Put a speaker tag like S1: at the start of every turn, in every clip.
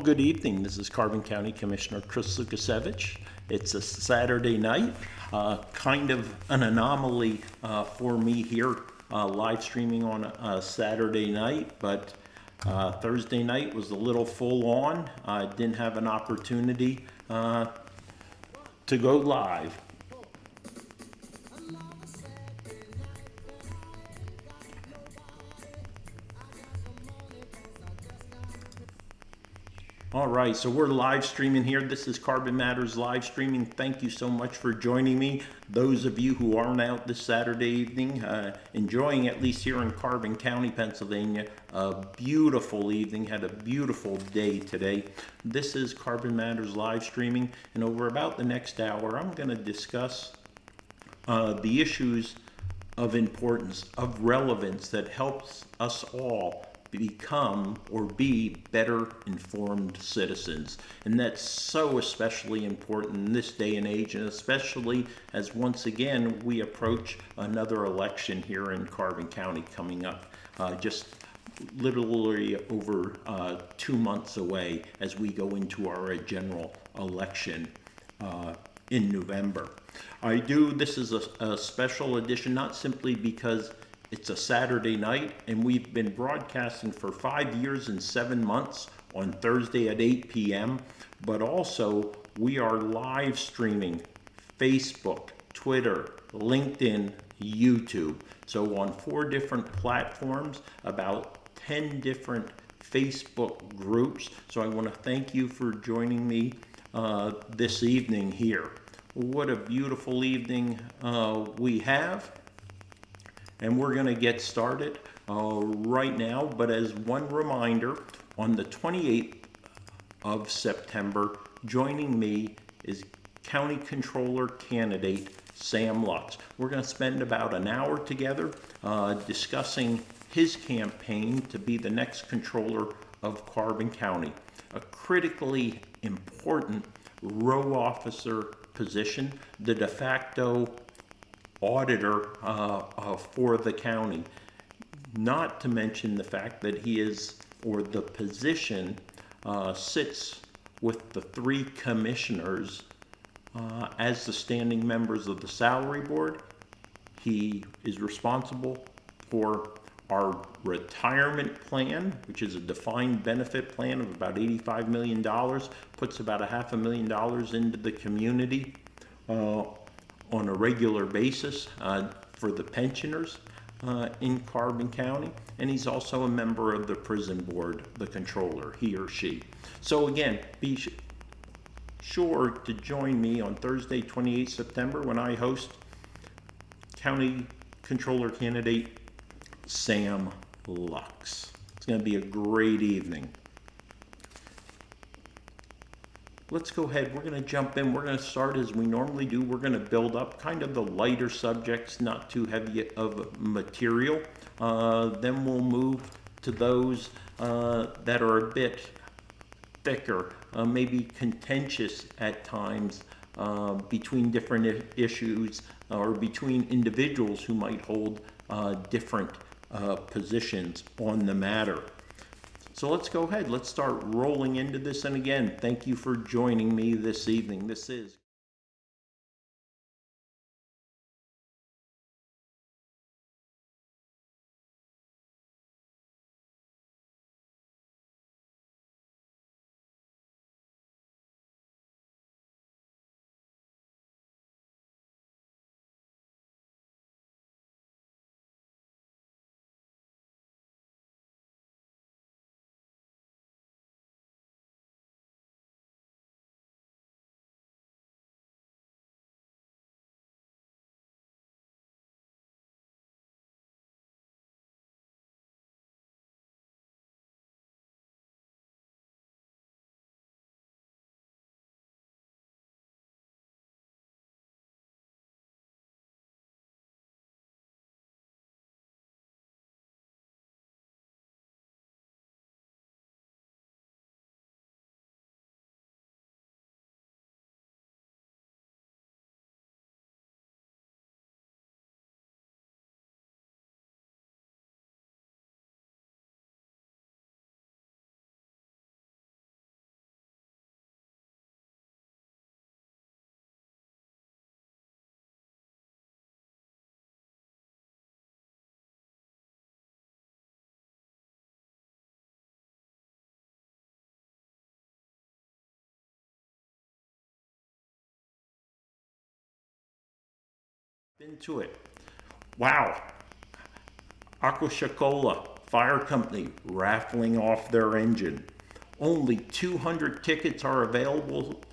S1: good evening. This is Carbon County Commissioner Chris Lukasiewicz. It's a Saturday night, kind of an anomaly for me here, live streaming on a Saturday night, but Thursday night was a little full on. I didn't have an opportunity to go live. All right, so we're live streaming here. This is Carbon Matters live streaming. Thank you so much for joining me. Those of you who aren't out this Saturday evening, enjoying, at least here in Carbon County, Pennsylvania, a beautiful evening, had a beautiful day today. This is Carbon Matters live streaming, and over about the next hour, I'm going to discuss the issues of importance, of relevance that helps us all become or be better informed citizens. And that's so especially important in this day and age, and especially as once again we approach another election here in Carbon County coming up, just literally over 2 months away as we go into our general election in November. This is a special edition, not simply because it's a Saturday night, and we've been broadcasting for 5 years and 7 months on Thursday at 8 p.m., but also we are live streaming Facebook, Twitter, LinkedIn, YouTube. So on 4 different platforms, about 10 different Facebook groups. So I want to thank you for joining me this evening here. What a beautiful evening we have. And we're going to get started right now. But as one reminder, on the 28th of September, joining me is County Controller candidate Sam Lutz. We're going to spend about an hour together discussing his campaign to be the next controller of Carbon County, a critically important row officer position, the de facto auditor for the county, not to mention the fact that he is, or the position sits with the 3 commissioners as the standing members of the salary board. He is responsible for our retirement plan, which is a defined benefit plan of about $85 million, puts about $500,000 into the community on a regular basis for the pensioners in Carbon County. And he's also a member of the prison board, the controller, he or she. So again, be sure to join me on Thursday, 28 September, when I host County Controller candidate Sam Lutz. It's going to be a great evening. Let's go ahead. We're going to jump in. We're going to start as we normally do. We're going to build up kind of the lighter subjects, not too heavy of material. Then we'll move to those that are a bit thicker, maybe contentious at times between different issues or between individuals who might hold different positions on the matter. So let's go ahead. Let's start rolling into this. And again, thank you for joining me this evening. This is into it. Wow. Aquashacola Fire Company raffling off their engine. Only 200 tickets are available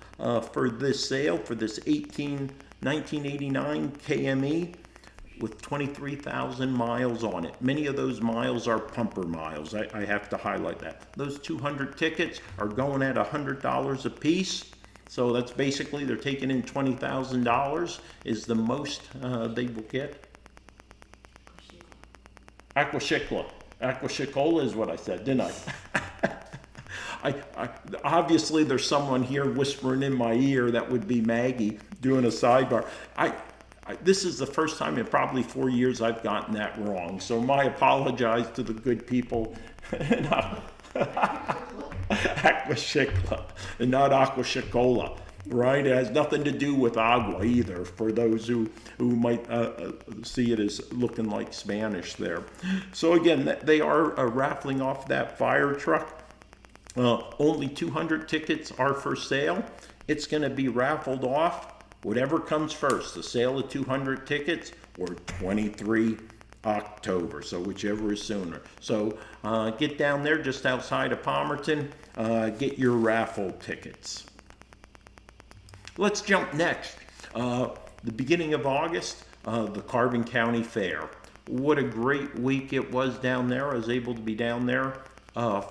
S1: for this sale, for this 1989 KME with 23,000 miles on it. Many of those miles are pumper miles. I have to highlight that. Those 200 tickets are going at $100 a piece. So that's basically, they're taking in $20,000 is the most they will get. Aquashacola is what I said, didn't I? Obviously there's someone here whispering in my ear. That would be Maggie doing a sidebar. This is the first time in probably 4 years I've gotten that wrong. So my apologize to the good people. Aquashacola and not Aquashacola, right? It has nothing to do with agua either, for those who might see it as looking like Spanish there. So again, they are raffling off that fire truck. Only 200 tickets are for sale. It's going to be raffled off, whatever comes first, the sale of 200 tickets or 23 October, so whichever is sooner. So get down there just outside of Palmerton, get your raffle tickets. Let's jump next. The beginning of August, the Carbon County Fair. What a great week it was down there. I was able to be down there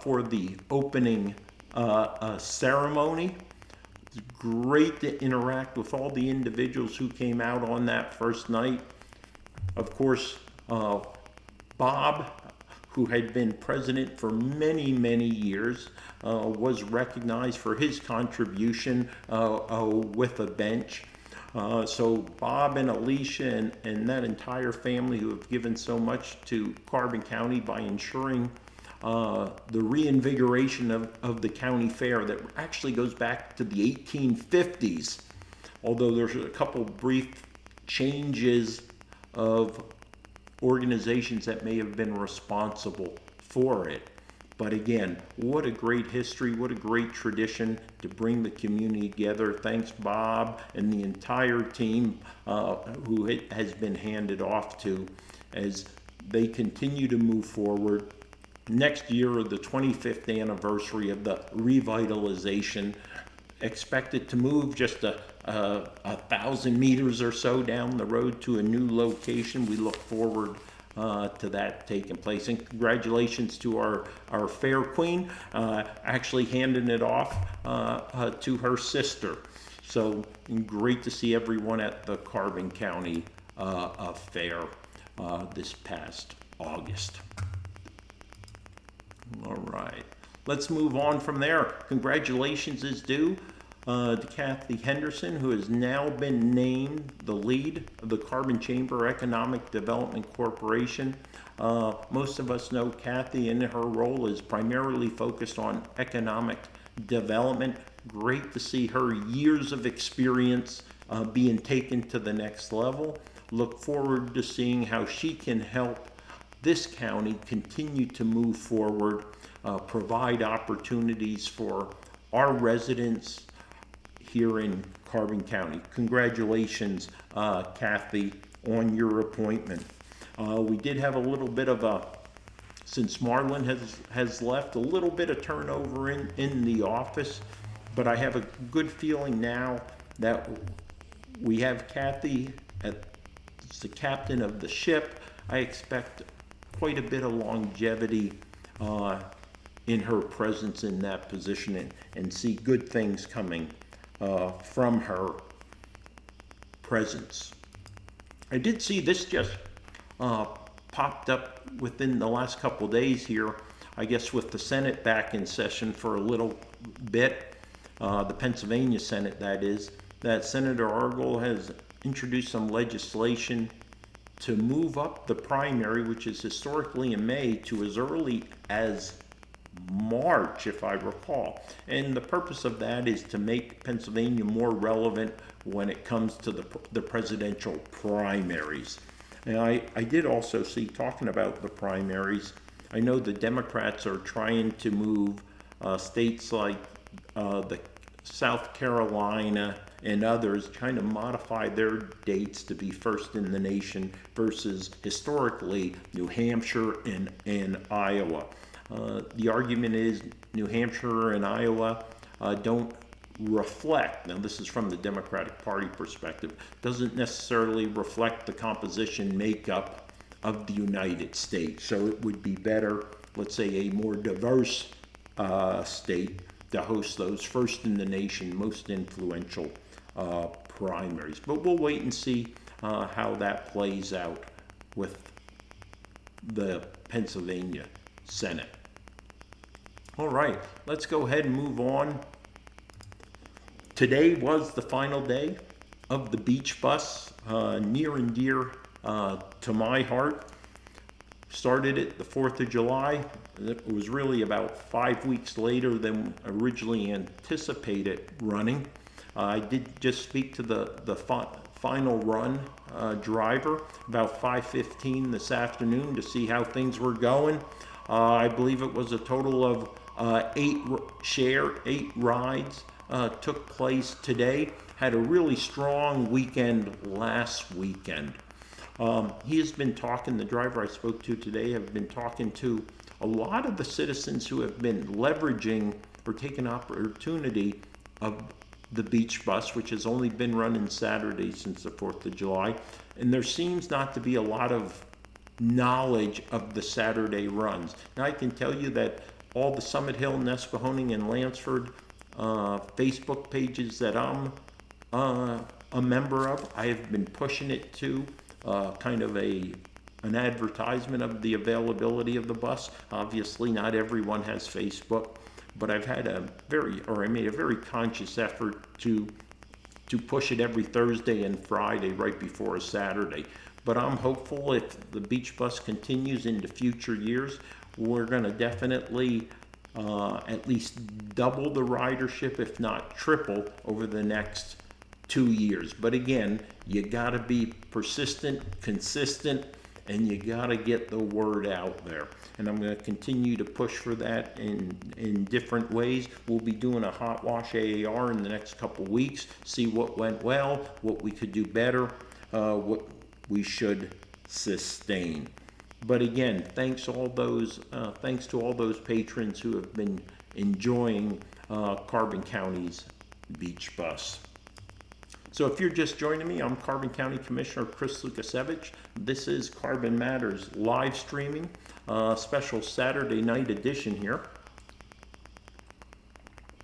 S1: for the opening ceremony. It's great to interact with all the individuals who came out on that first night. Of course, Bob, who had been president for many, many years, was recognized for his contribution with a bench. So Bob and Alicia and that entire family who have given so much to Carbon County by ensuring the reinvigoration of the county fair that actually goes back to the 1850s, although there's a couple brief changes of organizations that may have been responsible for it. But again, what a great history, what a great tradition to bring the community together. Thanks, Bob, and the entire team who it has been handed off to as they continue to move forward. Next year, the 25th anniversary of the revitalization, expected to move just a 1,000 meters or so down the road to a new location. We look forward to that taking place. And congratulations to our fair queen, actually handing it off to her sister. So great to see everyone at the Carbon County Fair this past August. All right, let's move on from there. Congratulations is due to Kathy Henderson, who has now been named the lead of the Carbon Chamber Economic Development Corporation. Most of us know Kathy, and her role is primarily focused on economic development. Great to see her years of experience being taken to the next level. Look forward to seeing how she can help this county continue to move forward, provide opportunities for our residents here in Carbon County. Congratulations, Kathy, on your appointment. We did have a little bit of since Marlon has left, a little bit of turnover in the office, but I have a good feeling now that we have Kathy as the captain of the ship. I expect quite a bit of longevity in her presence in that position, and see good things coming from her presence. I did see this just popped up within the last couple days here, I guess with the Senate back in session for a little bit, the Pennsylvania Senate that is, that Senator Argyle has introduced some legislation to move up the primary, which is historically in May, to as early as March, if I recall. And the purpose of that is to make Pennsylvania more relevant when it comes to the presidential primaries. And I did also see, talking about the primaries, I know the Democrats are trying to move states like the South Carolina and others trying to modify their dates to be first in the nation versus historically New Hampshire and Iowa. The argument is New Hampshire and Iowa don't reflect, now this is from the Democratic Party perspective, doesn't necessarily reflect the composition makeup of the United States. So it would be better, let's say, a more diverse state to host those first in the nation, most influential primaries. But we'll wait and see how that plays out with the Pennsylvania Senate. All right, let's go ahead and move on. Today was the final day of the beach bus, near and dear to my heart. Started it the 4th of July. It was really about 5 weeks later than originally anticipated running. I did just speak to the final run driver about 5:15 this afternoon to see how things were going. I believe it was a total of 8 rides took place today. Had a really strong weekend last weekend. He has been talking, the driver I spoke to today, have been talking to a lot of the citizens who have been leveraging or taking opportunity of the beach bus, which has only been running Saturday since the 4th of July. And there seems not to be a lot of knowledge of the Saturday runs. Now I can tell you that all the Summit Hill, Nesquehoning, and Lansford Facebook pages that I'm a member of, I have been pushing it to kind of an advertisement of the availability of the bus. Obviously, not everyone has Facebook, but I made a very conscious effort to push it every Thursday and Friday right before a Saturday. But I'm hopeful if the beach bus continues into future years, we're going to definitely at least double the ridership, if not triple, over the next 2 years. But again, you got to be persistent, consistent, and you got to get the word out there. And I'm going to continue to push for that in different ways. We'll be doing a hot wash AAR in the next couple weeks, see what went well, what we could do better, what we should sustain. But again, thanks to all those patrons who have been enjoying Carbon County's beach bus. So if you're just joining me, I'm Carbon County Commissioner Chris Lukasiewicz. This is Carbon Matters live streaming, special Saturday night edition here.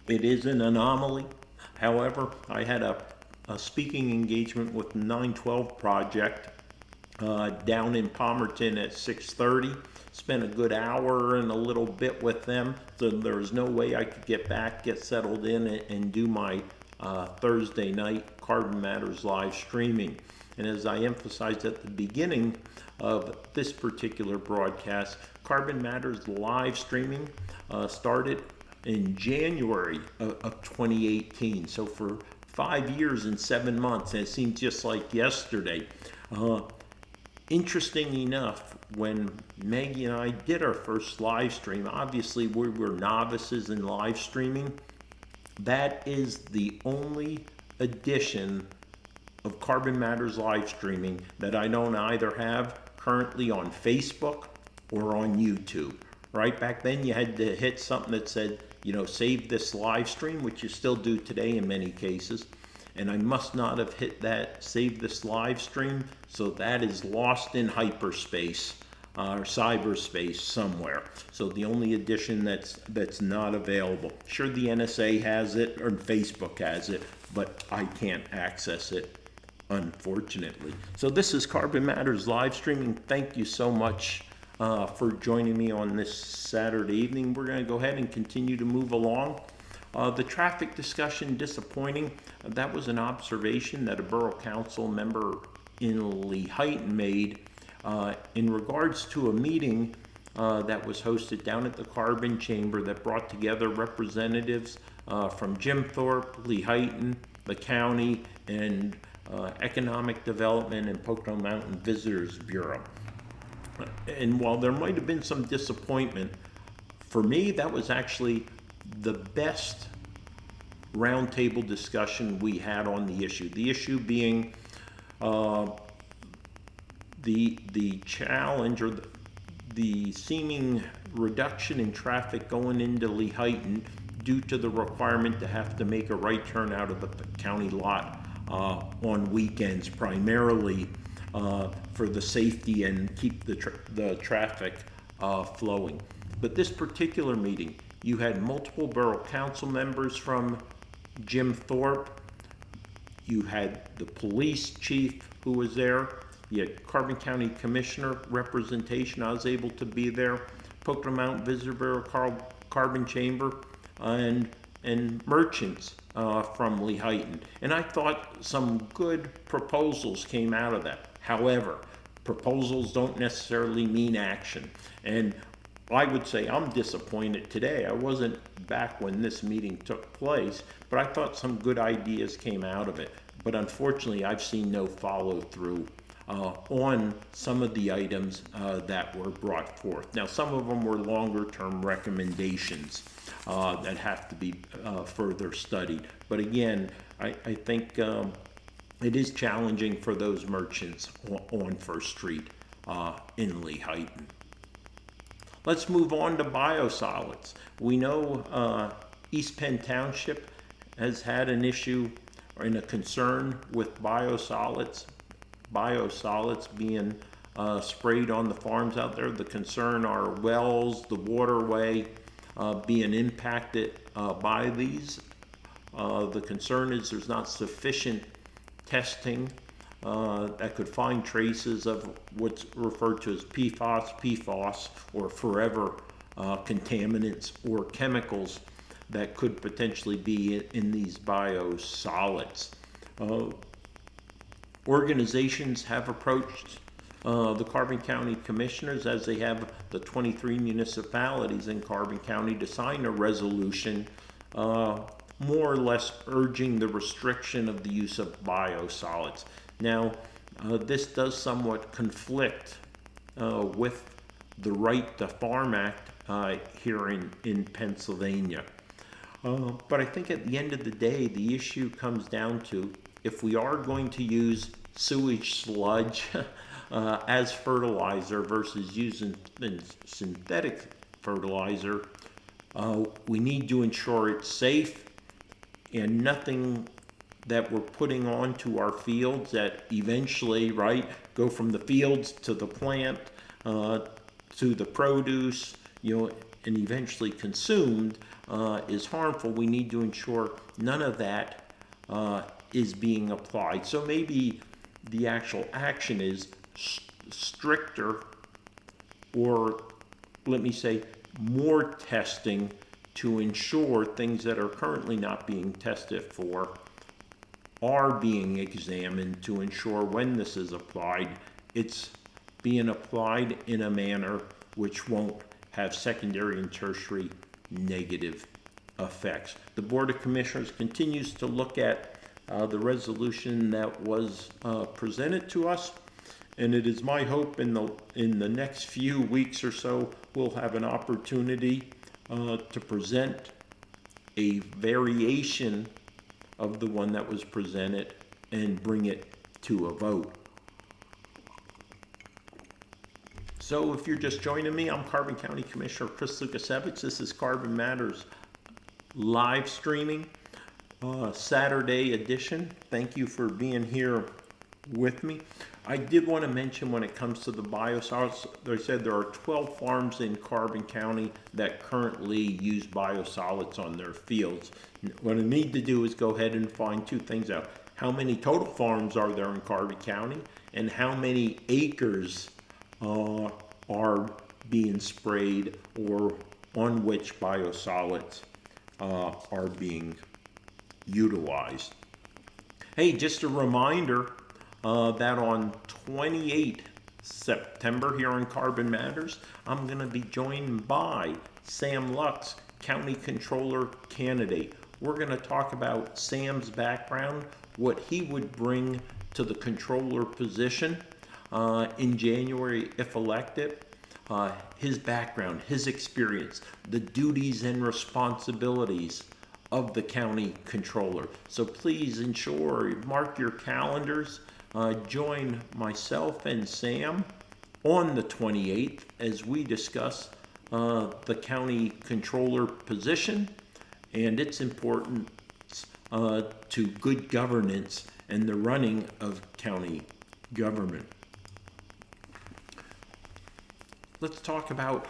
S1: It is an anomaly. However, I had a speaking engagement with the 912 Project down in Palmerton at 6:30. Spent a good hour and a little bit with them. So there was no way I could get settled in and do my Thursday night Carbon Matters live streaming. And as I emphasized at the beginning of this particular broadcast, Carbon Matters live streaming started in January of 2018. So for 5 years and 7 months, and it seems just like yesterday. Interesting enough, when Maggie and I did our first live stream, obviously we were novices in live streaming. That is the only edition of Carbon Matters live streaming that I don't either have currently on Facebook or on YouTube. Right back then you had to hit something that said, save this live stream, which you still do today in many cases. And I must not have hit that save this live stream, so that is lost in hyperspace or cyberspace somewhere. So the only edition that's not available. Sure, the NSA has it or Facebook has it, but I can't access it, unfortunately. So this is Carbon Matters live streaming. Thank you so much for joining me on this Saturday evening. We're going to go ahead and continue to move along. The traffic discussion, disappointing. That was an observation that a Borough Council member in Lehighton made in regards to a meeting that was hosted down at the Carbon Chamber that brought together representatives from Jim Thorpe, Lehighton, the county, and Economic Development and Pocono Mountain Visitors Bureau. And while there might have been some disappointment, for me that was actually the best roundtable discussion we had on the issue. The issue being the challenge or the seeming reduction in traffic going into Lehighton due to the requirement to have to make a right turn out of the county lot on weekends, primarily for the safety and keep the traffic flowing. But this particular meeting, you had multiple borough council members from Jim Thorpe. You had the police chief who was there. You had Carbon County Commissioner representation. I was able to be there. Pocono Mountain Visitor Bureau, Carbon Chamber, and merchants from Lehighton. And I thought some good proposals came out of that. However, proposals don't necessarily mean action. And I would say I'm disappointed today. I wasn't back when this meeting took place, but I thought some good ideas came out of it. But unfortunately, I've seen no follow through on some of the items that were brought forth. Now, some of them were longer term recommendations that have to be further studied. But again, I think it is challenging for those merchants on First Street in Lehighton. Let's move on to biosolids. We know East Penn Township has had an issue and a concern with biosolids being sprayed on the farms out there. The concern are wells, the waterway being impacted by these. The concern is there's not sufficient testing that could find traces of what's referred to as PFAS, or forever contaminants or chemicals that could potentially be in these biosolids. Organizations have approached the Carbon County Commissioners, as they have the 23 municipalities in Carbon County, to sign a resolution more or less urging the restriction of the use of biosolids. Now, this does somewhat conflict with the Right to Farm Act here in Pennsylvania. But I think at the end of the day, the issue comes down to, if we are going to use sewage sludge as fertilizer versus using synthetic fertilizer, we need to ensure it's safe and nothing that we're putting onto our fields that eventually, go from the fields to the plant, to the produce, and eventually consumed, is harmful. We need to ensure none of that is being applied. So maybe the actual action is stricter, or let me say more testing to ensure things that are currently not being tested for are being examined, to ensure when this is applied, it's being applied in a manner which won't have secondary and tertiary negative effects. The Board of Commissioners continues to look at the resolution that was presented to us, and it is my hope in the next few weeks or so we'll have an opportunity to present a variation of the one that was presented and bring it to a vote. So if you're just joining me, I'm Carbon County Commissioner Chris Lukasiewicz. This is Carbon Matters live streaming, Saturday edition. Thank you for being here with me. I did want to mention, when it comes to the biosolids, they said there are 12 farms in Carbon County that currently use biosolids on their fields. What I need to do is go ahead and find two things out. How many total farms are there in Carbon County, and how many acres are being sprayed, or on which biosolids are being utilized. Hey, just a reminder that on 28 September here on Carbon Matters, I'm going to be joined by Sam Lux, County Controller candidate. We're going to talk about Sam's background, what he would bring to the controller position in January if elected, his background, his experience, the duties and responsibilities of the county controller. So please ensure, mark your calendars, join myself and Sam on the 28th as we discuss the county controller position and its importance to good governance and the running of county government. Let's talk about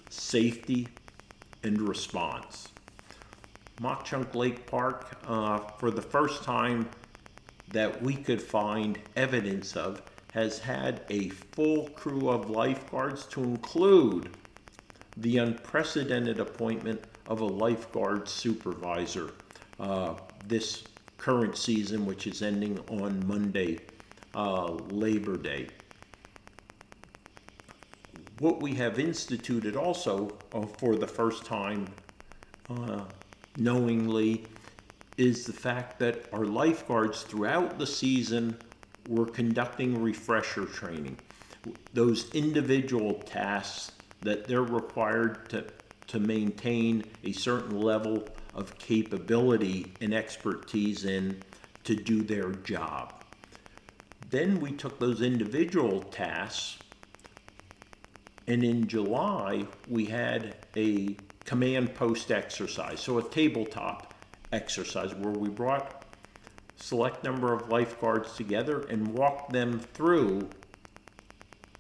S1: safety and response. Mock-Chunk Lake Park, for the first time that we could find evidence of, has had a full crew of lifeguards, to include the unprecedented appointment of a lifeguard supervisor this current season, which is ending on Monday, Labor Day. What we have instituted also for the first time knowingly is the fact that our lifeguards throughout the season were conducting refresher training. Those individual tasks that they're required to maintain a certain level of capability and expertise in to do their job. Then we took those individual tasks, and in July we had a command post exercise, so a tabletop exercise where we brought select number of lifeguards together and walked them through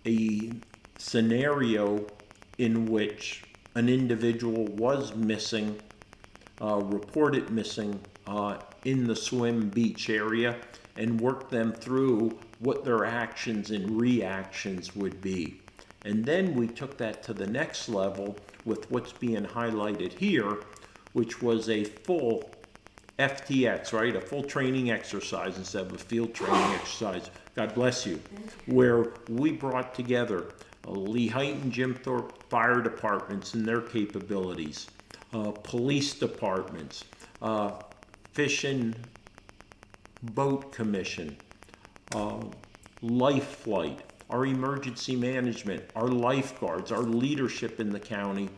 S1: a scenario in which an individual was missing, reported missing in the swim beach area, and worked them through what their actions and reactions would be. And then we took that to the next level with what's being highlighted here, which was a full FTX, right? A full training exercise instead of a field training exercise. God bless you. Where we brought together Lehighton and Jim Thorpe fire departments and their capabilities, police departments, fish and boat commission, life flight, our emergency management, our lifeguards, our leadership in the county,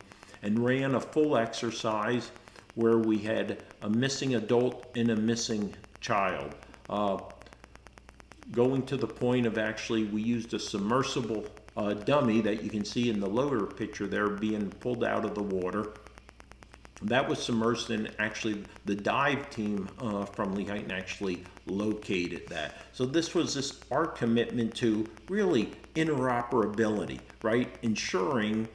S1: and ran a full exercise where we had a missing adult and a missing child. Going to the point of actually we used a submersible dummy that you can see in the lower picture there being pulled out of the water. That was submerged, and actually the dive team from Lehighton actually located that. So this was just our commitment to really interoperability, right? Ensuring,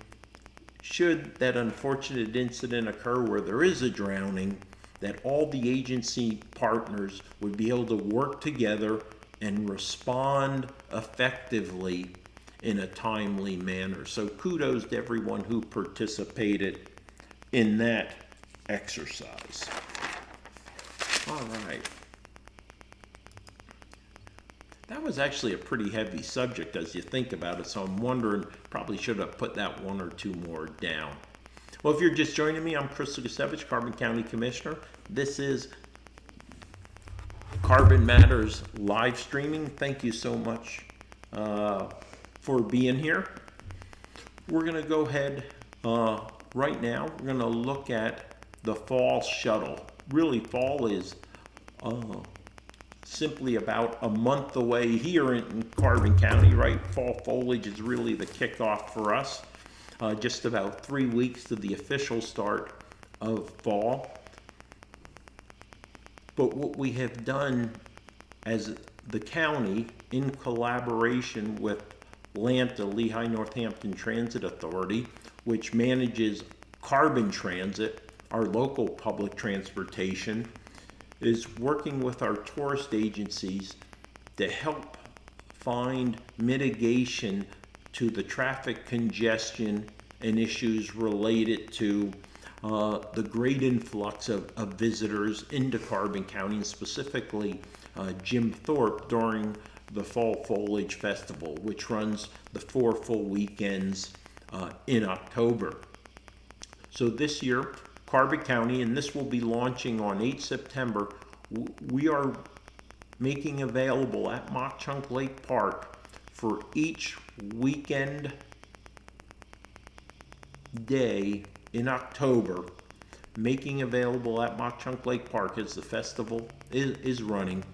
S1: should that unfortunate incident occur where there is a drowning, that all the agency partners would be able to work together and respond effectively in a timely manner. So kudos to everyone who participated in that exercise. All right. That was actually a pretty heavy subject as you think about it, so I'm wondering, probably should have put that one or two more down. Well, if you're just joining me, I'm Chris Lukasevich, Carbon County Commissioner. This is Carbon Matters live streaming. Thank you so much for being here. We're going to go ahead right now. We're going to look at the fall shuttle. Really, fall is simply about a month away here in Carbon County, right? Fall foliage is really the kickoff for us. Just about 3 weeks to the official start of fall. But what we have done as the county, in collaboration with LANTA, Lehigh Northampton Transit Authority, which manages Carbon Transit, our local public transportation, is working with our tourist agencies to help find mitigation to the traffic congestion and issues related to the great influx of visitors into Carbon County, and specifically Jim Thorpe during the Fall Foliage Festival, which runs the 4 full weekends in October. So this year, Carbon County, and this will be launching on 8 September, we are making available at Mock-Chunk Lake Park for each weekend day in October making available at Mock Chunk Lake Park as the festival is running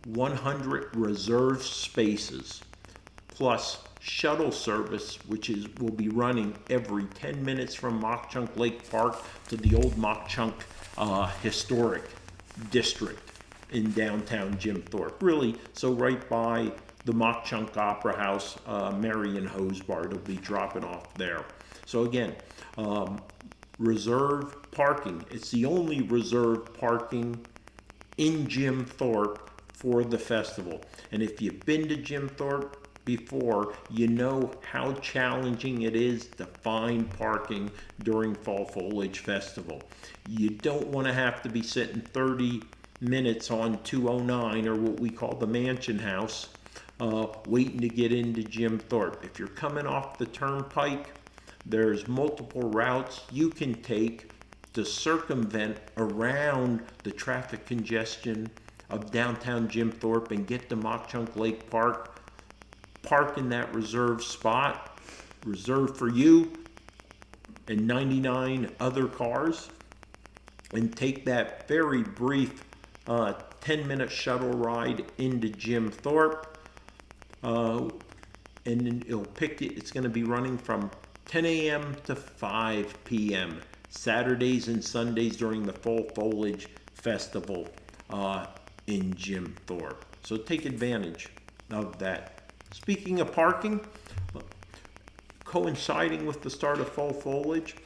S1: 100 reserved spaces plus shuttle service, which will be running every 10 minutes from Mock Chunk Lake Park to the old Mock Chunk Historic District in downtown Jim Thorpe. Really, so right by the Mock Chunk Opera House, Marion Hosbard will be dropping off there. So again, reserved parking. It's the only reserved parking in Jim Thorpe for the festival. And if you've been to Jim Thorpe before, you know how challenging it is to find parking during Fall Foliage Festival. You don't want to have to be sitting 30 minutes on 209, or what we call the Mansion House, waiting to get into Jim Thorpe. If you're coming off the turnpike, there's multiple routes you can take to circumvent around the traffic congestion of downtown Jim Thorpe and get to Mock Chunk Lake Park. Park in that reserved spot, reserved for you and 99 other cars, and take that very brief 10-minute shuttle ride into Jim Thorpe, and it'll pick you. It's going to be running from 10 a.m. to 5 p.m. Saturdays and Sundays during the Fall Foliage Festival in Jim Thorpe. So take advantage of that. Speaking of parking, coinciding with the start of fall foliage,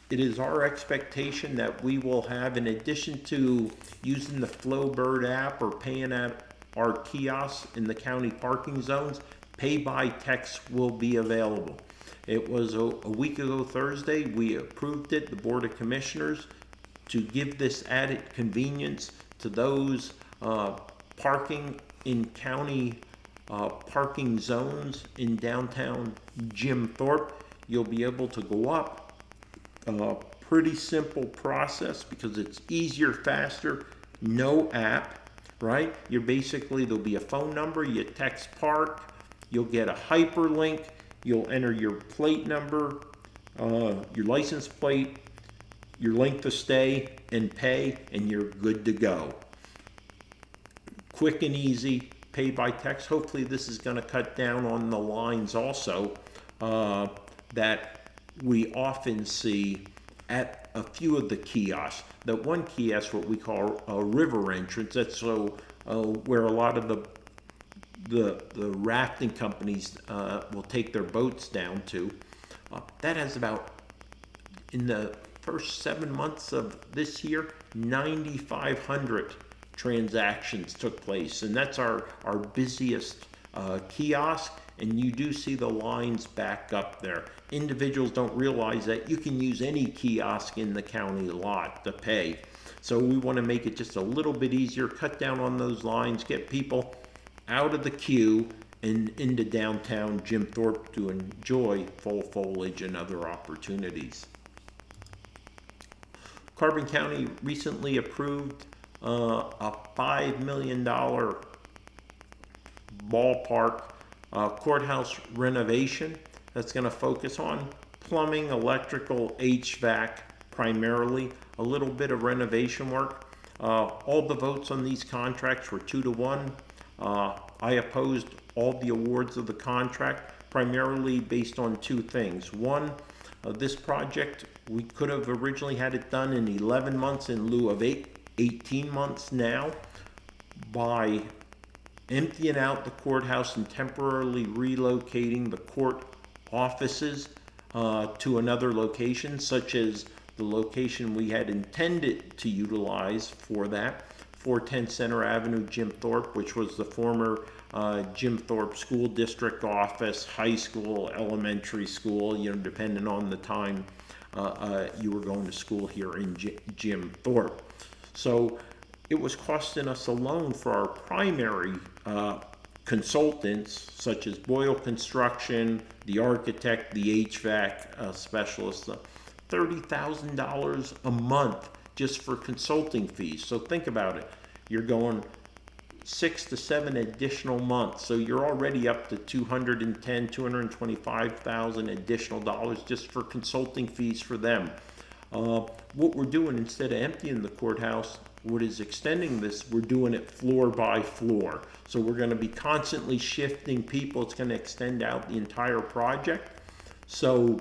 S1: it is our expectation that we will have, in addition to using the Flowbird app or paying at our kiosks in the county parking zones, pay by text will be available. It was a week ago Thursday, we approved it, the Board of Commissioners, to give this added convenience to those parking in county parking zones in downtown Jim Thorpe. You'll be able to go up. Pretty simple process because it's easier, faster, no app, right? You're basically, there'll be a phone number, you text park, you'll get a hyperlink, you'll enter your plate number, your license plate, your length of stay, and pay, and you're good to go. Quick and easy. Pay by text. Hopefully this is going to cut down on the lines also that we often see at a few of the kiosks. That one kiosk, what we call a river entrance, that's so where a lot of the rafting companies will take their boats down to. That has about, in the first 7 months of this year, 9,500 transactions took place, and that's our busiest kiosk, and you do see the lines back up there. Individuals don't realize that you can use any kiosk in the county lot to pay, so we want to make it just a little bit easier, cut down on those lines, get people out of the queue and into downtown Jim Thorpe to enjoy fall foliage and other opportunities. Carbon County recently approved a $5 million ballpark courthouse renovation that's going to focus on plumbing, electrical, HVAC primarily, a little bit of renovation work. All the votes on these contracts were 2-1. I opposed all the awards of the contract primarily based on two things. One, this project, we could have originally had it done in 11 months in lieu of 18 months now. By emptying out the courthouse and temporarily relocating the court offices to another location, such as the location we had intended to utilize for that, 410 Center Avenue, Jim Thorpe, which was the former Jim Thorpe School District office, high school, elementary school, depending on the time you were going to school here in Jim Thorpe. So it was costing us alone for our primary consultants, such as Boyle Construction, the architect, the HVAC specialist, $30,000 a month just for consulting fees. So think about it. You're going 6 to 7 additional months. So you're already up to $225,000 additional dollars just for consulting fees for them. What we're doing, instead of emptying the courthouse, what is extending this, we're doing it floor by floor. So we're going to be constantly shifting people. It's going to extend out the entire project. So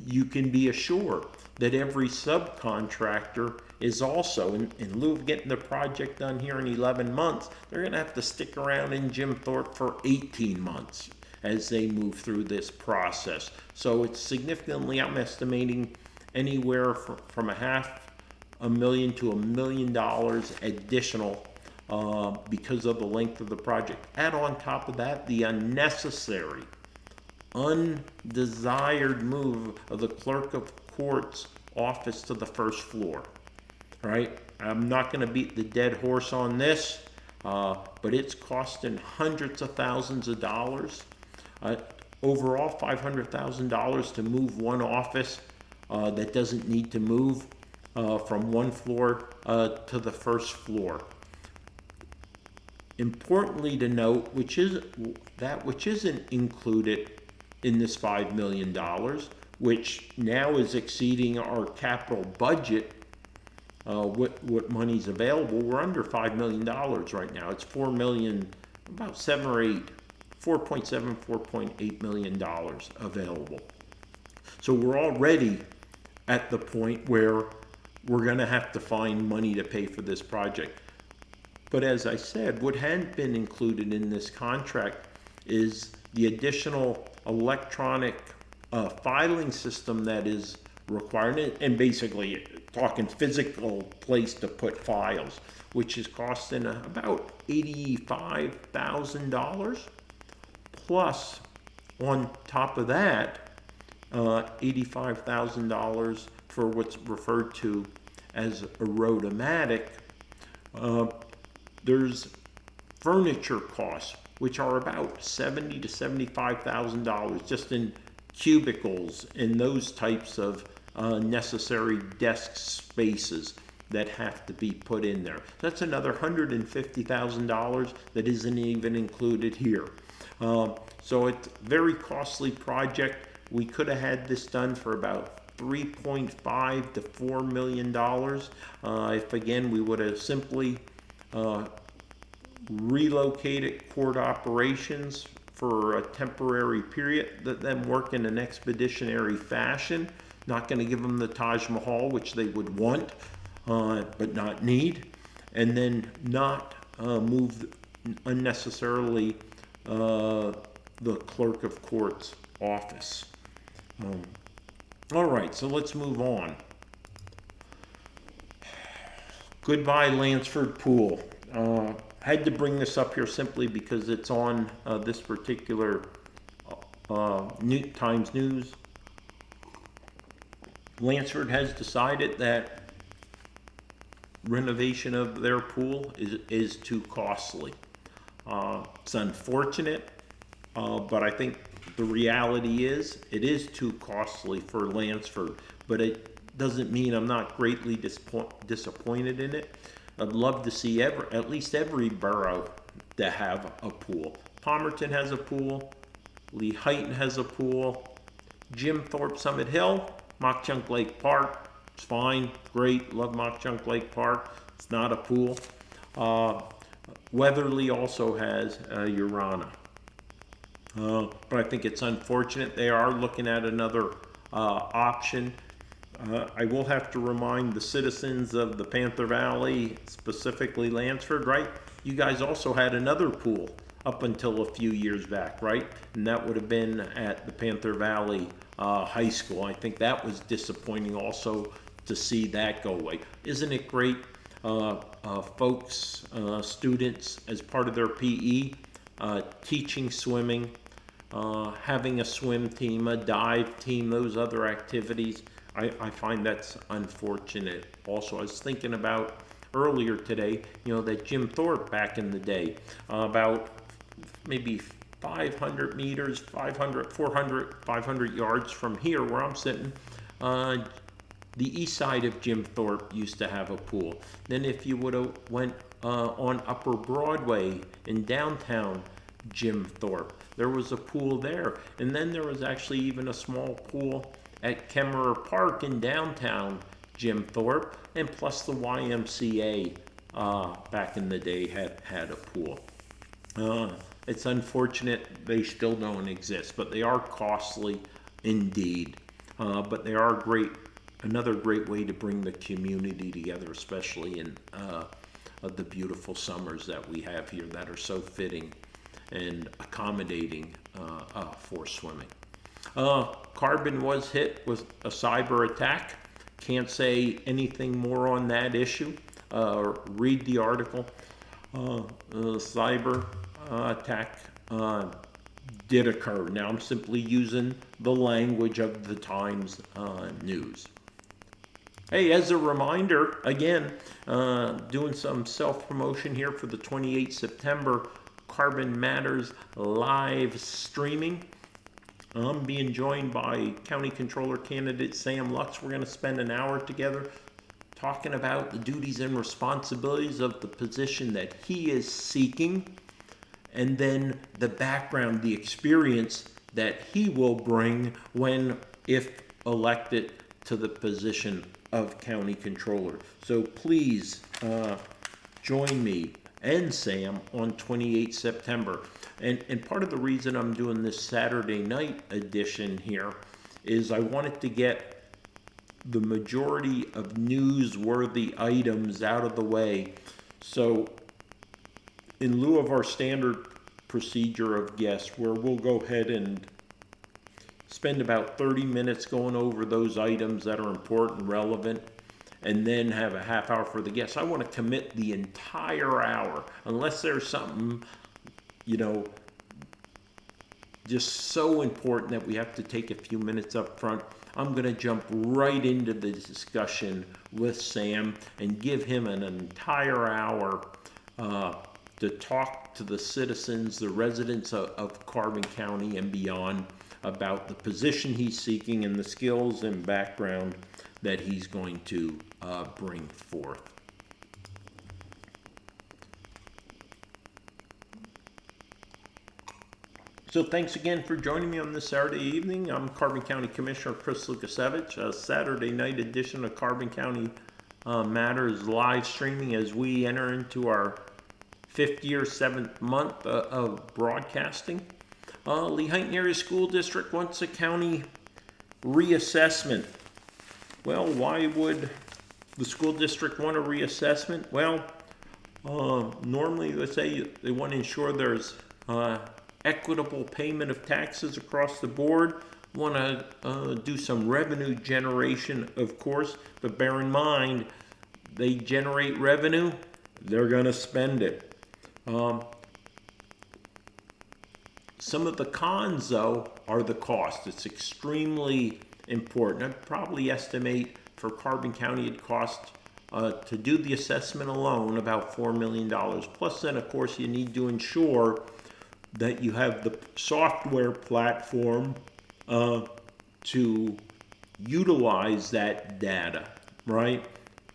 S1: you can be assured that every subcontractor is also, in lieu of getting the project done here in 11 months, they're going to have to stick around in Jim Thorpe for 18 months as they move through this process. So it's significantly, I'm estimating anywhere from $500,000 to $1 million additional because of the length of the project. Add on top of that the unnecessary, undesired move of the clerk of court's office to the first floor. All right, I'm not going to beat the dead horse on this, but it's costing hundreds of thousands of dollars. Overall, $500,000 to move one office that doesn't need to move from one floor to the first floor. Importantly to note, which isn't included in this $5 million, which now is exceeding our capital budget. What money's available? We're under $5 million right now. It's $4 million, about 7 or 8, 4.7, $4.8 million available. So we're already at the point where we're going to have to find money to pay for this project. But as I said, what hadn't been included in this contract is the additional electronic filing system that is required, and basically talking physical place to put files, which is costing about $85,000. Plus, on top of that, $85,000 for what's referred to as a Road-O-Matic. There's furniture costs, which are about $70,000 to $75,000 just in cubicles and those types of necessary desk spaces that have to be put in there. That's another $150,000 that isn't even included here. So it's a very costly project. We could have had this done for about $3.5 to $4 million if, again, we would have simply relocated court operations for a temporary period, let them work in an expeditionary fashion. Not going to give them the Taj Mahal, which they would want, but not need, and then not move unnecessarily the clerk of court's office. All right, so let's move on. Goodbye, Lansford Pool. Had to bring this up here simply because it's on this particular Times News. Lansford has decided that renovation of their pool is too costly. It's unfortunate, but I think the reality is it is too costly for Lansford, but it doesn't mean I'm not greatly disappointed in it. I'd love to see at least every borough to have a pool. Palmerton has a pool, Lehighton has a pool, Jim Thorpe Summit Hill, Mock Chunk Lake Park, it's fine, great, love Mock Chunk Lake Park, it's not a pool. Weatherly also has Urana. But I think it's unfortunate. They are looking at another option. I will have to remind the citizens of the Panther Valley, specifically Lansford, right? You guys also had another pool up until a few years back, right? And that would have been at the Panther Valley High School. I think that was disappointing also to see that go away. Isn't it great, folks, students, as part of their PE, teaching swimming, having a swim team, a dive team, those other activities? I find that's unfortunate. Also, I was thinking about earlier today, that Jim Thorpe back in the day, about maybe 500 meters, 500 yards from here where I'm sitting, the east side of Jim Thorpe used to have a pool. Then if you would have went on Upper Broadway in downtown Jim Thorpe, there was a pool there. And then there was actually even a small pool at Kemmerer Park in downtown Jim Thorpe, and plus the YMCA back in the day had a pool. It's unfortunate they still don't exist, but they are costly indeed. But they are another great way to bring the community together, especially in the beautiful summers that we have here that are so fitting and accommodating for swimming. Carbon was hit with a cyber attack. Can't say anything more on that issue. Read the article. Cyber attack did occur. Now I'm simply using the language of the Times News. Hey, as a reminder, again, doing some self-promotion here for the 28th September Carbon Matters live streaming. I'm being joined by County Controller candidate Sam Lux. We're going to spend an hour together talking about the duties and responsibilities of the position that he is seeking, and then the background, the experience that he will bring when, if elected to the position of County Controller. So please join me and Sam on 28 September. And part of the reason I'm doing this Saturday night edition here is I wanted to get the majority of newsworthy items out of the way. So in lieu of our standard procedure of guests, where we'll go ahead and spend about 30 minutes going over those items that are important, relevant, and then have a half hour for the guests, I want to commit the entire hour, unless there's something, just so important that we have to take a few minutes up front. I'm going to jump right into the discussion with Sam and give him an entire hour to talk to the citizens, the residents of Carbon County and beyond, about the position he's seeking and the skills and background that he's going to bring forth. So thanks again for joining me on this Saturday evening. I'm Carbon County Commissioner Chris Lukasiewicz. A Saturday night edition of Carbon County Matters live streaming as we enter into our 5th year, 7th month of broadcasting. Lehighton Area School District wants a county reassessment. Well, why would the school district want a reassessment? Well, normally, let's say they want to ensure there's equitable payment of taxes across the board. Want to do some revenue generation, of course, but bear in mind, they generate revenue, they're going to spend it. Some of the cons, though, are the cost. It's extremely important. I'd probably estimate for Carbon County it costs to do the assessment alone about $4 million. Plus then, of course, you need to ensure that you have the software platform to utilize that data, right?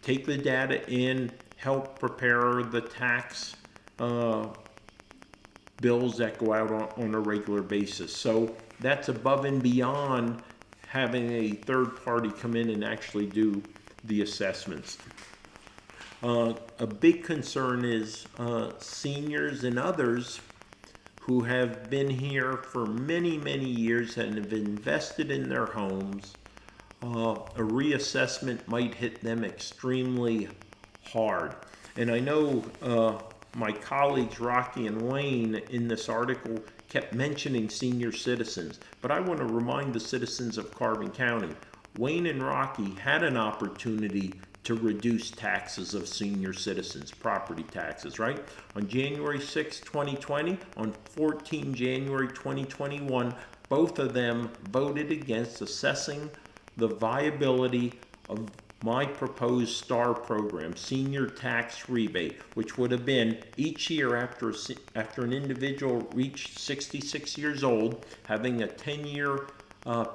S1: Take the data in, help prepare the tax bills that go out on a regular basis. So that's above and beyond having a third party come in and actually do the assessments. A big concern is seniors and others who have been here for many, many years and have invested in their homes. A reassessment might hit them extremely hard. And I know my colleagues Rocky and Wayne in this article kept mentioning senior citizens, but I want to remind the citizens of Carbon County, Wayne and Rocky had an opportunity to reduce taxes of senior citizens, property taxes, right? On January 6, 2020, on 14 January 2021, both of them voted against assessing the viability of my proposed STAR program, senior tax rebate, which would have been each year after an individual reached 66 years old, having a 10-year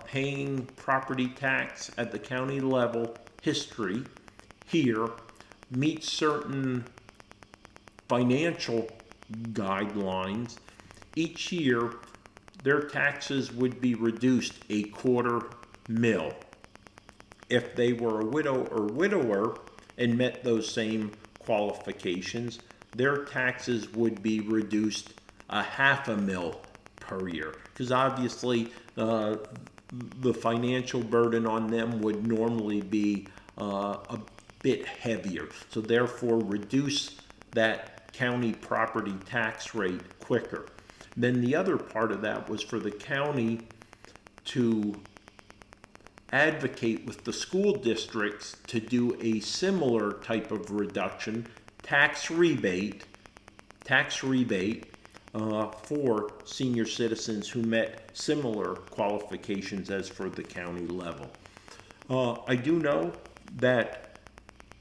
S1: paying property tax at the county level history here, meet certain financial guidelines. Each year, their taxes would be reduced a quarter mill. If they were a widow or widower and met those same qualifications, their taxes would be reduced a half a mil per year. Because obviously, the financial burden on them would normally be a bit heavier. So therefore, reduce that county property tax rate quicker. Then the other part of that was for the county to advocate with the school districts to do a similar type of reduction, tax rebate, for senior citizens who met similar qualifications as for the county level. I do know that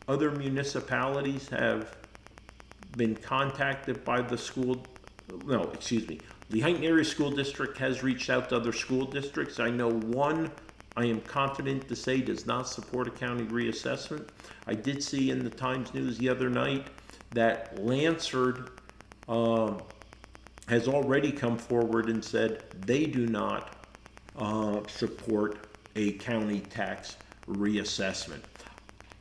S1: other municipalities have been contacted by the Lehighton Area School District has reached out to other school districts. I know one, I am confident to say, does not support a county reassessment. I did see in the Times News the other night that Lansford has already come forward and said they do not support a county tax reassessment.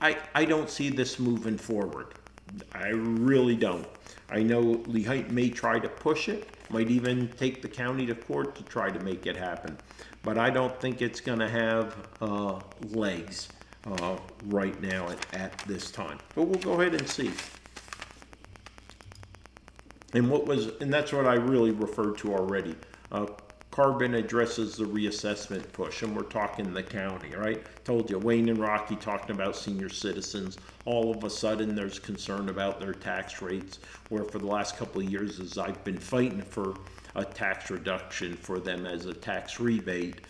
S1: I don't see this moving forward. I really don't. I know Lehighton may try to push it, might even take the county to court to try to make it happen. But I don't think it's going to have legs right now at this time. But we'll go ahead and see. And that's what I really referred to already. Carbon addresses the reassessment push, and we're talking the county, right? Told you, Wayne and Rocky talking about senior citizens. All of a sudden, there's concern about their tax rates, where for the last couple of years, as I've been fighting for a tax reduction for them as a tax rebate,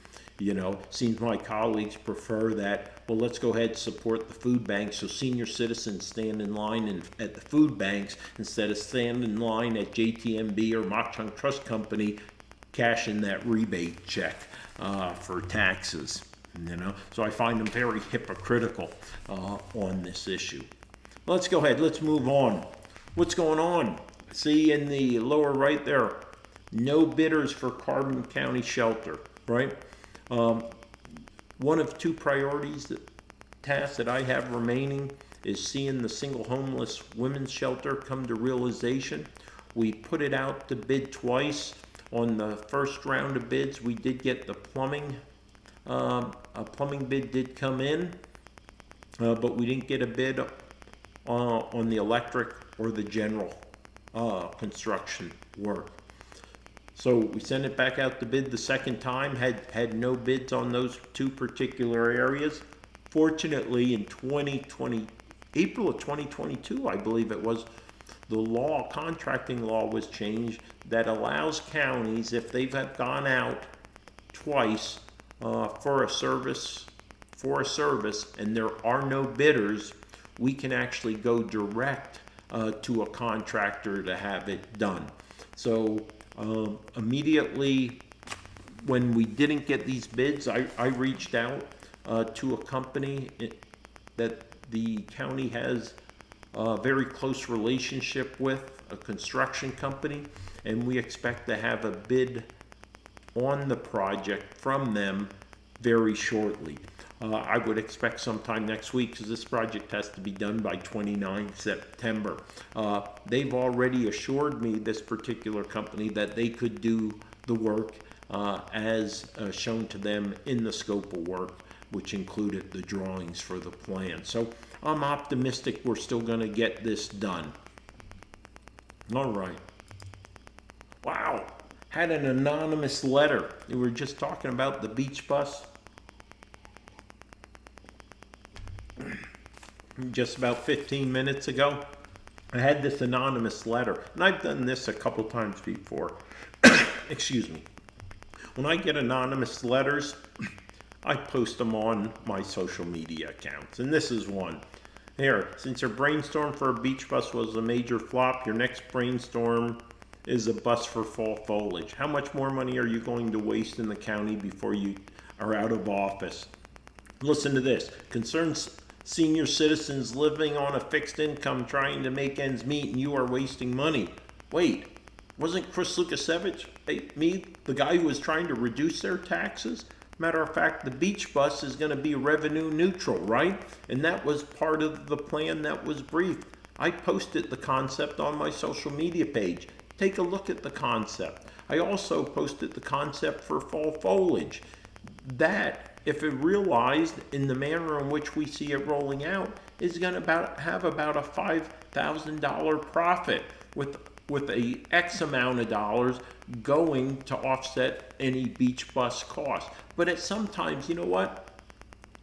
S1: seems my colleagues prefer that, well, let's go ahead and support the food banks so senior citizens stand in line at the food banks instead of standing in line at JTMB or Mach Chung Trust Company cashing that rebate check for taxes. So I find them very hypocritical on this issue. Let's go ahead, let's move on. What's going on? See in the lower right there, no bidders for Carbon County Shelter, right? One of two tasks that I have remaining is seeing the single homeless women's shelter come to realization. We put it out to bid twice. On the first round of bids, we did get the plumbing. A plumbing bid did come in, but we didn't get a bid on the electric or the general construction work. So we sent it back out to bid the second time, had no bids on those two particular areas. Fortunately, in April of 2022, I believe it was, the contracting law was changed that allows counties, if they've gone out twice for a service, and there are no bidders, we can actually go direct to a contractor to have it done. So immediately when we didn't get these bids, I reached out to a company that the county has a very close relationship with, a construction company, and we expect to have a bid on the project from them very shortly. I would expect sometime next week, because this project has to be done by 29 September. They've already assured me, this particular company, that they could do the work as shown to them in the scope of work, which included the drawings for the plan. So I'm optimistic we're still going to get this done. All right. Wow. Had an anonymous letter. We were just talking about the beach bus. Just about 15 minutes ago, I had this anonymous letter, and I've done this a couple times before. Excuse me. When I get anonymous letters, I post them on my social media accounts, and this is one. Here, since your brainstorm for a beach bus was a major flop, your next brainstorm is a bus for fall foliage. How much more money are you going to waste in the county before you are out of office? Listen to this. Concerns senior citizens living on a fixed income trying to make ends meet, and you are wasting money. Wait, wasn't Chris Lukasiewicz, the guy who was trying to reduce their taxes? Matter of fact, the beach bus is going to be revenue neutral, right? And that was part of the plan that was briefed. I posted the concept on my social media page. Take a look at the concept. I also posted the concept for fall foliage. That, if it realized in the manner in which we see it rolling out, is going to have about a $5,000 profit with a X amount of dollars going to offset any beach bus costs. But at sometimes, you know what?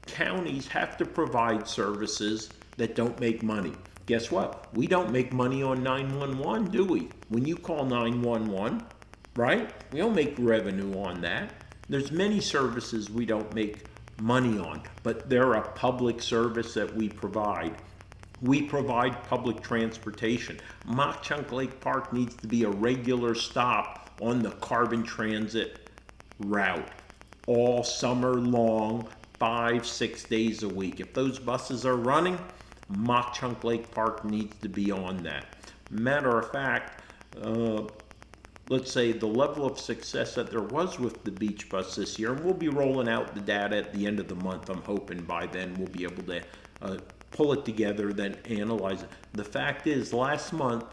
S1: Counties have to provide services that don't make money. Guess what? We don't make money on 911, do we? When you call 911, right? We don't make revenue on that. There's many services we don't make money on, but they're a public service that we provide. We provide public transportation. Mauch Chunk Lake Park needs to be a regular stop on the Carbon Transit route all summer long, 5-6 days a week. If those buses are running, Mauch Chunk Lake Park needs to be on that. Matter of fact, let's say the level of success that there was with the beach bus this year, and we'll be rolling out the data at the end of the month. I'm hoping by then we'll be able to pull it together, then analyze it. The fact is, last month,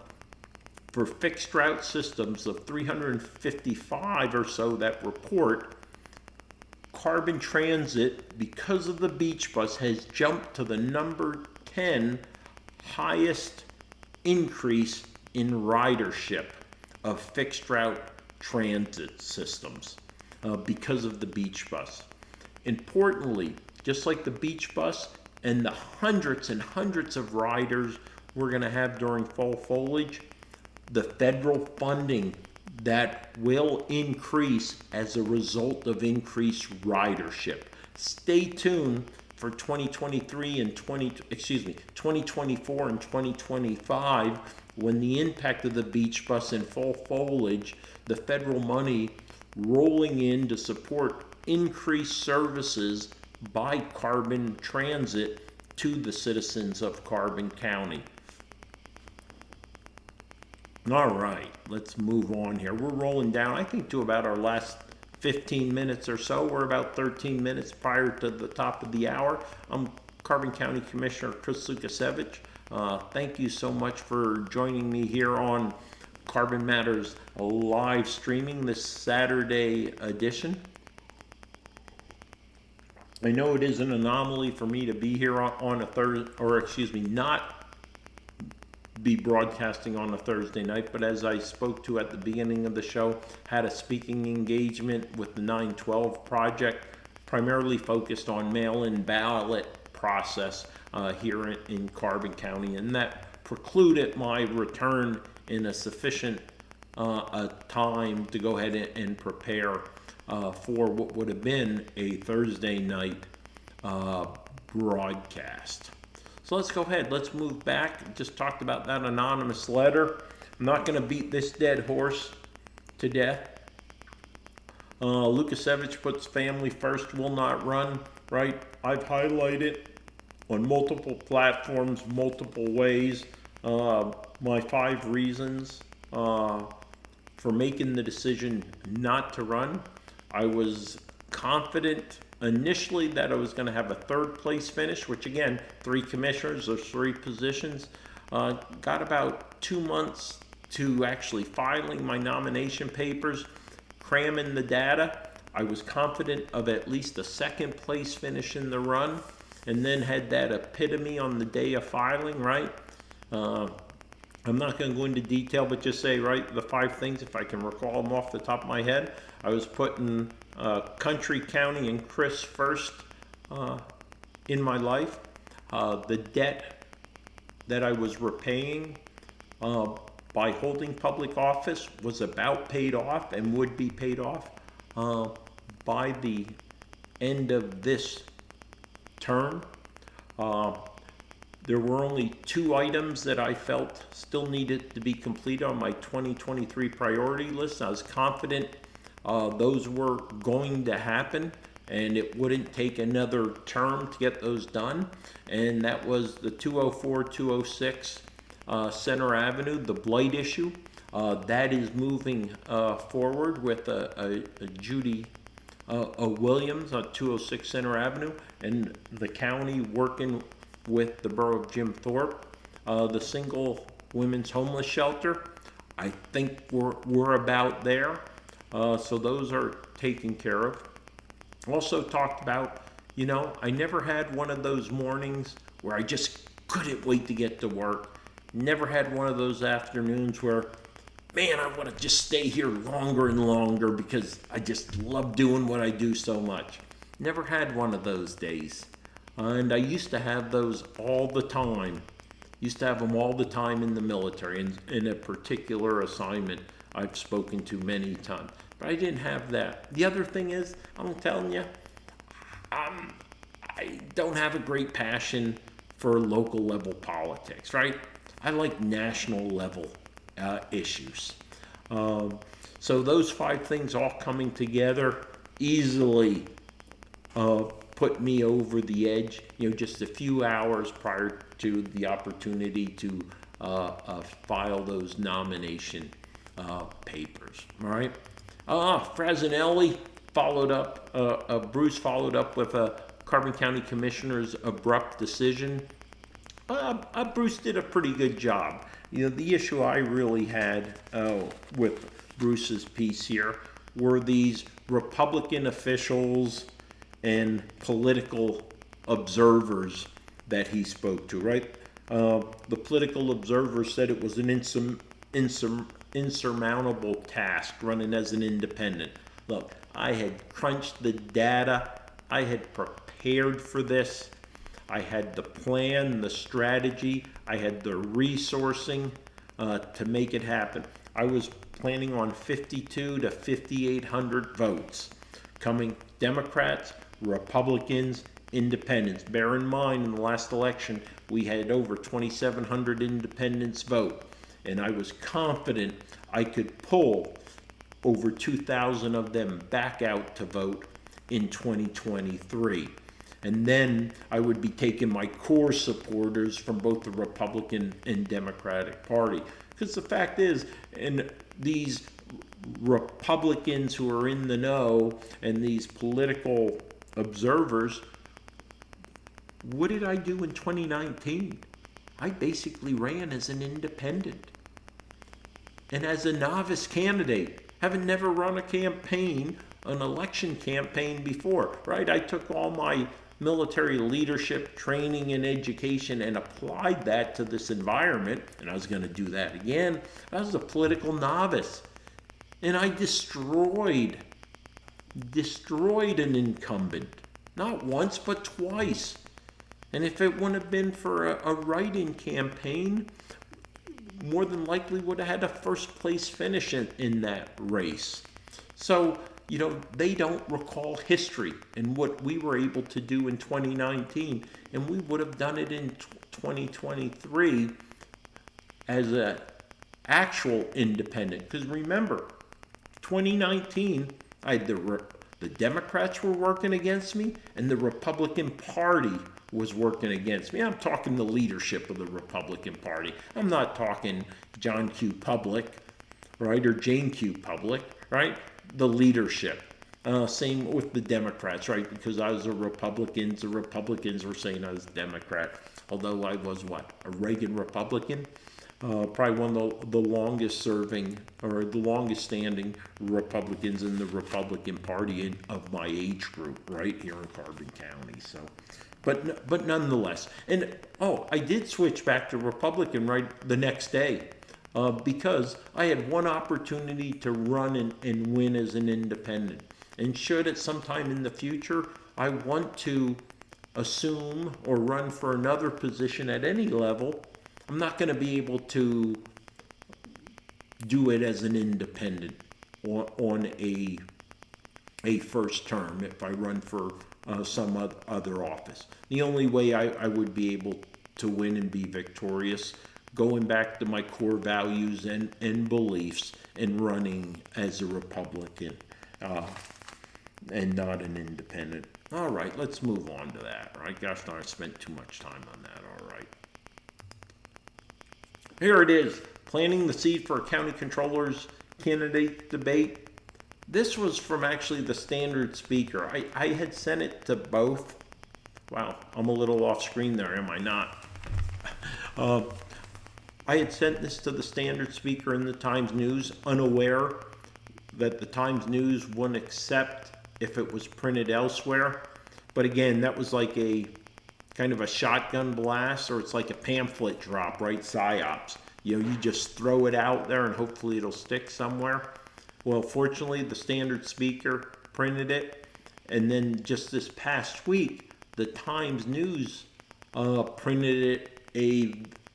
S1: for fixed route systems of 355 or so that report, Carbon Transit, because of the beach bus, has jumped to the number 10 highest increase in ridership of fixed route transit systems because of the beach bus. Importantly, just like the beach bus and the hundreds and hundreds of riders we're going to have during fall foliage, the federal funding that will increase as a result of increased ridership. Stay tuned for 2023 and 2024 and 2025, when the impact of the beach bus and fall foliage, the federal money rolling in to support increased services by Carbon Transit to the citizens of Carbon County. All right, let's move on here. We're rolling down, I think, to about our last 15 minutes or so. We're about 13 minutes prior to the top of the hour. I'm Carbon County Commissioner Chris Lukasiewicz. Thank you so much for joining me here on Carbon Matters live streaming, this Saturday edition. I know it is an anomaly for me to be here on a Thursday, or excuse me, not be broadcasting on a Thursday night, but as I spoke to at the beginning of the show, had a speaking engagement with the 912 project, primarily focused on mail-in ballot process here in Carbon County, and that precluded my return in a sufficient time to go ahead and prepare for what would have been a Thursday night broadcast. So let's go ahead, let's move back. Just talked about that anonymous letter. I'm not going to beat this dead horse to death. Lukasiewicz puts family first, will not run, right? I've highlighted on multiple platforms, multiple ways, my 5 reasons for making the decision not to run. I was confident initially that I was going to have a 3rd place finish, which again, 3 commissioners, there's 3 positions. Got about 2 months to actually filing my nomination papers, cramming the data. I was confident of at least a 2nd place finish in the run, and then had that epitome on the day of filing, right? I'm not going to go into detail, but just say, right, the 5 things, if I can recall them off the top of my head. I was putting country, county, and Chris first in my life. The debt that I was repaying by holding public office was about paid off and would be paid off by the end of this term. There were only 2 items that I felt still needed to be completed on my 2023 priority list. I was confident those were going to happen and it wouldn't take another term to get those done. And that was the 204, 206 Center Avenue, the blight issue. That is moving forward with a Judy Williams on 206 Center Avenue, and the county working with the borough of Jim Thorpe, the single women's homeless shelter. I think we're about there. So those are taken care of. Also talked about, I never had one of those mornings where I just couldn't wait to get to work. Never had one of those afternoons where, man, I want to just stay here longer and longer because I just love doing what I do so much. Never had one of those days. And I used to have those all the time. Used to have them all the time in the military, in a particular assignment I've spoken to many times. But I didn't have that. The other thing is, I'm telling you, I don't have a great passion for local level politics, right? I like national level issues. So those 5 things all coming together easily put me over the edge, just a few hours prior to the opportunity to file those nomination papers. All right. Frassinelli followed up, Bruce followed up with a Carbon County Commissioner's abrupt decision. Bruce did a pretty good job. The issue I really had with Bruce's piece here were these Republican officials and political observers that he spoke to, right? The political observers said it was an insurmountable task running as an independent. Look, I had crunched the data. I had prepared for this. I had the plan, the strategy. I had the resourcing to make it happen. I was planning on 52 to 5,800 votes coming Democrats, Republicans, independents. Bear in mind, in the last election, we had over 2,700 independents vote. And I was confident I could pull over 2,000 of them back out to vote in 2023. And then I would be taking my core supporters from both the Republican and Democratic Party. Because the fact is, and these Republicans who are in the know and these political observers, what did I do in 2019? I basically ran as an independent. And as a novice candidate, having never run a campaign, an election campaign before, right? I took all my military leadership training and education and applied that to this environment, and I was going to do that again. I was a political novice, and I destroyed an incumbent, not once but twice. And if it wouldn't have been for a write-in campaign, more than likely would have had a first place finish in that race. So, they don't recall history and what we were able to do in 2019, and we would have done it in 2023 as an actual independent. Because remember, 2019, I had the Democrats were working against me, and the Republican Party was working against me. I'm talking the leadership of the Republican Party. I'm not talking John Q. Public, right, or Jane Q. Public, right? The leadership. Same with the Democrats, right? Because I was the Republicans were saying I was a Democrat. Although I was a Reagan Republican. Probably one of the longest serving or the longest standing Republicans in the Republican Party of my age group, right here in Carbon County. So, but nonetheless, and I did switch back to Republican right the next day. Because I had one opportunity to run and win as an independent. And should at some time in the future I want to assume or run for another position at any level, I'm not going to be able to do it as an independent on a first term if I run for some other office. The only way I would be able to win and be victorious, going back to my core values and beliefs and running as a Republican and not an independent. All right, let's move on to that. All right, gosh darn, I spent too much time on that. All right. Here it is, planting the seed for a county controller's candidate debate. This was from actually the Standard Speaker. I had sent it to both. Wow, I'm a little off screen there, am I not? I had sent this to the Standard Speaker and the Times News, unaware that the Times News wouldn't accept if it was printed elsewhere. But again, that was like a kind of a shotgun blast, or it's like a pamphlet drop, right? PSYOPs. You know, you just throw it out there and hopefully it'll stick somewhere. Well, fortunately, the Standard Speaker printed it. And then just this past week, the Times News printed it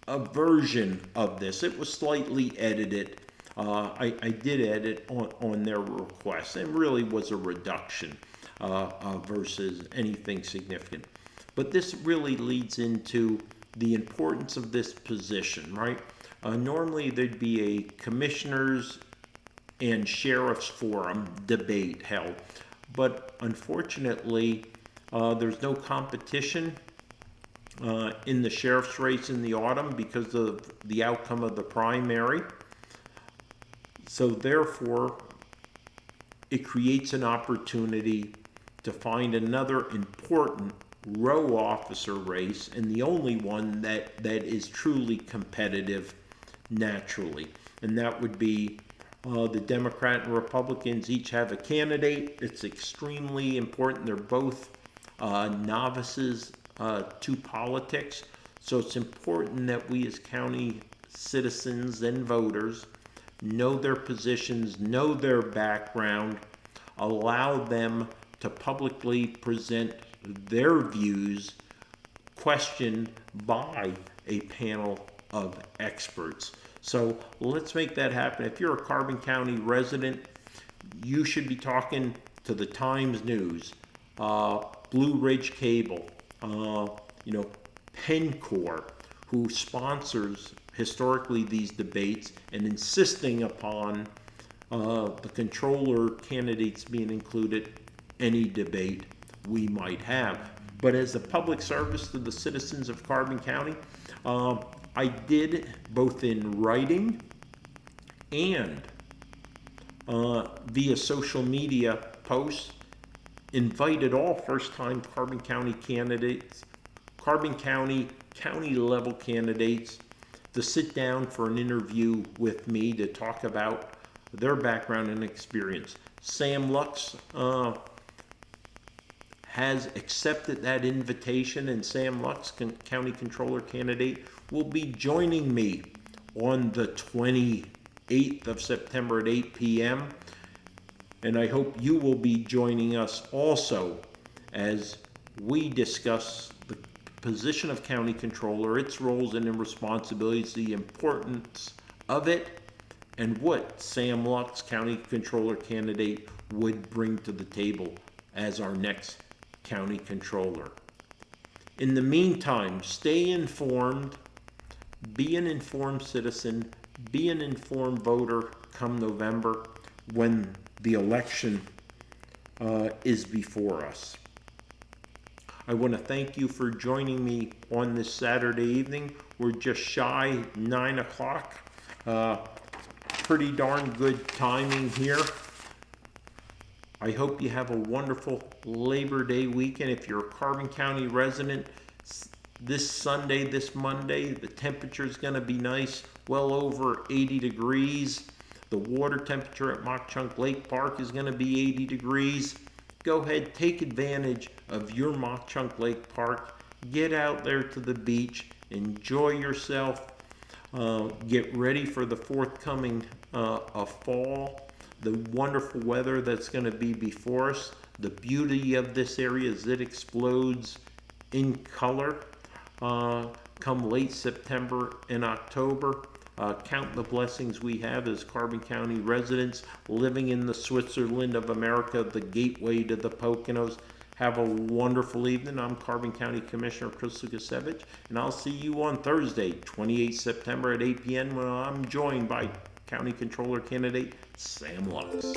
S1: a version of this. It was slightly edited. I did edit on their request, and really was a reduction versus anything significant. But this really leads into the importance of this position, right? Normally there'd be a commissioners and sheriff's forum debate held, but unfortunately there's no competition in the sheriff's race in the autumn because of the outcome of the primary. So therefore, it creates an opportunity to find another important row officer race, and the only one that is truly competitive naturally. And that would be the Democrat and Republicans each have a candidate. It's extremely important. They're both novices to politics. So it's important that we as county citizens and voters know their positions, know their background, allow them to publicly present their views, questioned by a panel of experts. So let's make that happen. If you're a Carbon County resident, you should be talking to the Times News, Blue Ridge Cable, Pencor, who sponsors historically these debates and insisting upon the controller candidates being included any debate we might have. But as a public service to the citizens of Carbon County, I did both in writing and via social media posts, invited all first-time Carbon County candidates, Carbon County level candidates, to sit down for an interview with me to talk about their background and experience. Sam Lux has accepted that invitation, and Sam Lux, County Controller candidate, will be joining me on the 28th of September at 8 p.m. And I hope you will be joining us also as we discuss the position of County Controller, its roles and responsibilities, the importance of it, and what Sam Lux, County Controller candidate, would bring to the table as our next County Controller. In the meantime, stay informed, be an informed citizen, be an informed voter come November when the election is before us. I want to thank you for joining me on this Saturday evening. We're just shy 9 o'clock. Pretty darn good timing here. I hope you have a wonderful Labor Day weekend. If you're a Carbon County resident, this Sunday, this Monday, the temperature is going to be nice, well over 80 degrees. The water temperature at Mock Chunk Lake Park is going to be 80 degrees. Go ahead, take advantage of your Mock Chunk Lake Park. Get out there to the beach, enjoy yourself. Get ready for the forthcoming fall. The wonderful weather that's going to be before us. The beauty of this area is it explodes in color come late September and October. Count the blessings we have as Carbon County residents living in the Switzerland of America, the gateway to the Poconos. Have a wonderful evening. I'm Carbon County Commissioner Chris Lukasiewicz, and I'll see you on Thursday, 28 September at 8 p.m. when I'm joined by County Controller candidate Sam Lux.